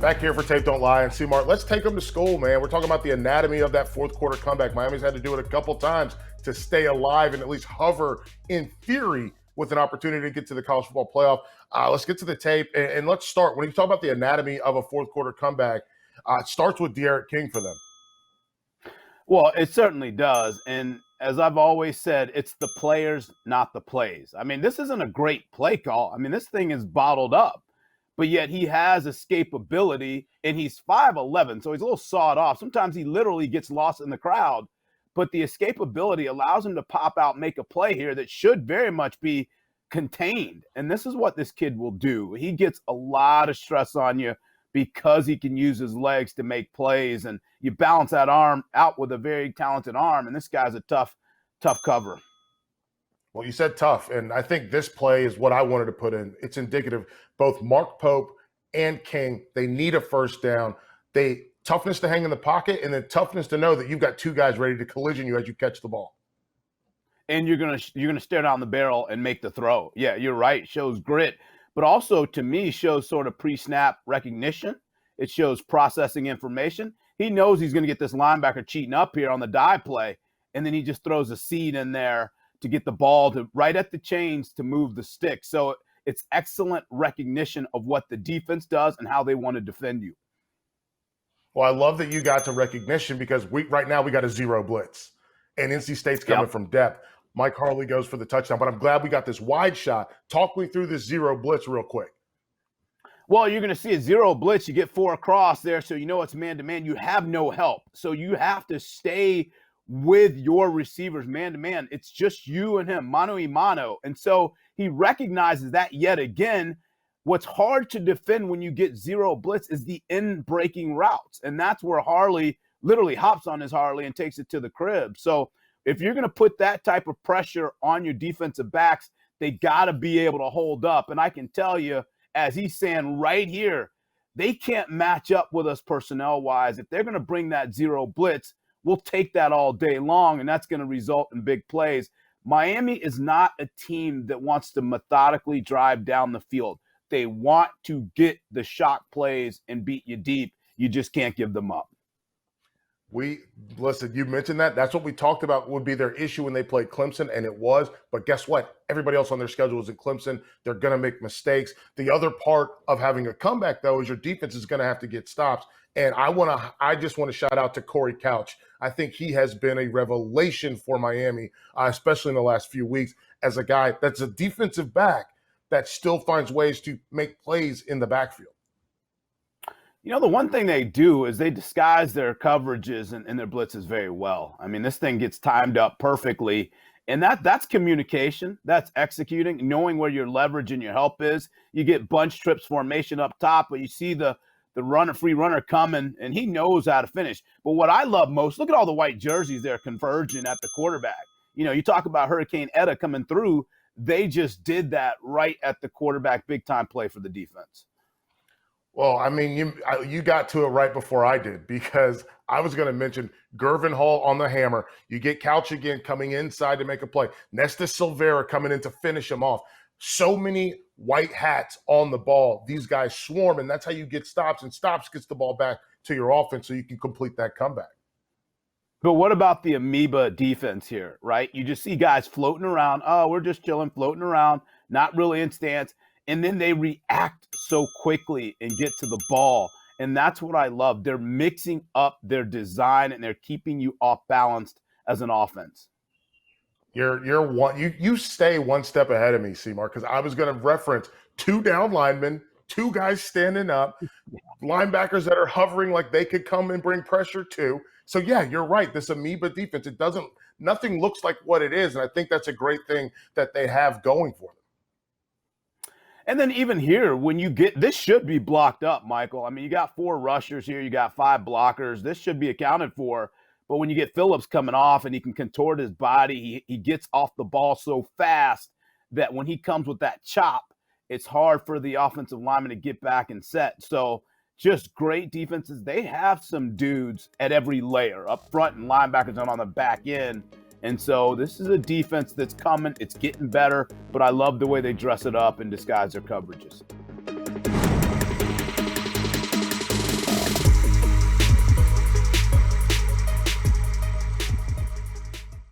Back here for Tape Don't Lie and C Mart. Let's take them to school, man. We're talking about the anatomy of that fourth quarter comeback. Miami's had to do it a couple times to stay alive and at least hover, in theory, with an opportunity to get to the college football playoff. Let's get to the tape and let's start. When you talk about the anatomy of a fourth quarter comeback, it starts with De'Aaron King for them. Well, it certainly does. And as I've always said, it's the players, not the plays. I mean, this isn't a great play call. I mean, this thing is bottled up. But yet he has escapability, and he's 5'11", so he's a little sawed off. Sometimes he literally gets lost in the crowd. But the escapability allows him to pop out, make a play here that should very much be contained. And this is what this kid will do. He gets a lot of stress on you because he can use his legs to make plays. And you balance that arm out with a very talented arm, and this guy's a tough cover. Well, you said tough, and I think this play is what I wanted to put in. It's indicative. Both Mark Pope and King, they need a first down. Toughness to hang in the pocket, and then toughness to know that you've got two guys ready to collision you as you catch the ball. And you're gonna stare down the barrel and make the throw. Yeah, you're right. Shows grit, but also to me shows sort of pre-snap recognition. It shows processing information. He knows he's gonna get this linebacker cheating up here on the dive play, and then he just throws a seed in there to get the ball to right at the chains to move the stick. So it's excellent recognition of what the defense does and how they want to defend you. Well, I love that you got to recognition because right now we got a zero blitz, and NC State's coming from depth. Mike Harley goes for the touchdown, but I'm glad we got this wide shot. Talk me through this zero blitz real quick. Well, you're going to see a zero blitz. You get 4 across there, so you know it's man-to-man. You have no help, so you have to stay with your receivers man-to-man. It's just you and him, mano a mano. And so he recognizes that yet again. What's hard to defend when you get zero blitz is the in-breaking routes. And that's where Harley literally hops on his Harley and takes it to the crib. So if you're going to put that type of pressure on your defensive backs, they got to be able to hold up. And I can tell you, as he's saying right here, they can't match up with us personnel-wise. If they're going to bring that zero blitz, we'll take that all day long, and that's going to result in big plays. Miami is not a team that wants to methodically drive down the field. They want to get the shock plays and beat you deep. You just can't give them up. Listen, you mentioned that. That's what we talked about would be their issue when they played Clemson, and it was. But guess what? Everybody else on their schedule is in Clemson. They're going to make mistakes. The other part of having a comeback, though, is your defense is going to have to get stops. And I just want to shout out to Corey Couch. I think he has been a revelation for Miami, especially in the last few weeks, as a guy that's a defensive back that still finds ways to make plays in the backfield. You know, the one thing they do is they disguise their coverages and their blitzes very well. I mean, this thing gets timed up perfectly. And that's communication. That's executing, knowing where your leverage and your help is. You get bunch trips formation up top, but you see the free runner coming, and he knows how to finish. But what I love most, look at all the white jerseys there converging at the quarterback. You know, you talk about Hurricane Etta coming through. They just did that right at the quarterback, big-time play for the defense. Well, I mean, you got to it right before I did because I was going to mention Gervin Hall on the hammer. You get Couch again coming inside to make a play. Nesta Silvera coming in to finish him off. So many white hats on the ball. These guys swarm, and that's how you get stops, and stops gets the ball back to your offense so you can complete that comeback. But what about the amoeba defense here, right? You just see guys floating around. Oh, we're just chilling, floating around, not really in stance. And then they react so quickly and get to the ball. And that's what I love. They're mixing up their design, and they're keeping you off balanced as an offense. You stay one step ahead of me, Seymour, because I was going to reference 2 down linemen, 2 guys standing up, linebackers that are hovering like they could come and bring pressure too. So yeah, you're right. This amoeba defense, nothing looks like what it is. And I think that's a great thing that they have going for them. And then even here, when you get, this should be blocked up, Michael. I mean, you got 4 rushers here. You got 5 blockers. This should be accounted for. But when you get Phillips coming off and he can contort his body, he gets off the ball so fast that when he comes with that chop, it's hard for the offensive lineman to get back and set. So just great defenses. They have some dudes at every layer, up front and linebackers and on the back end. And so this is a defense that's coming. It's getting better, but I love the way they dress it up and disguise their coverages.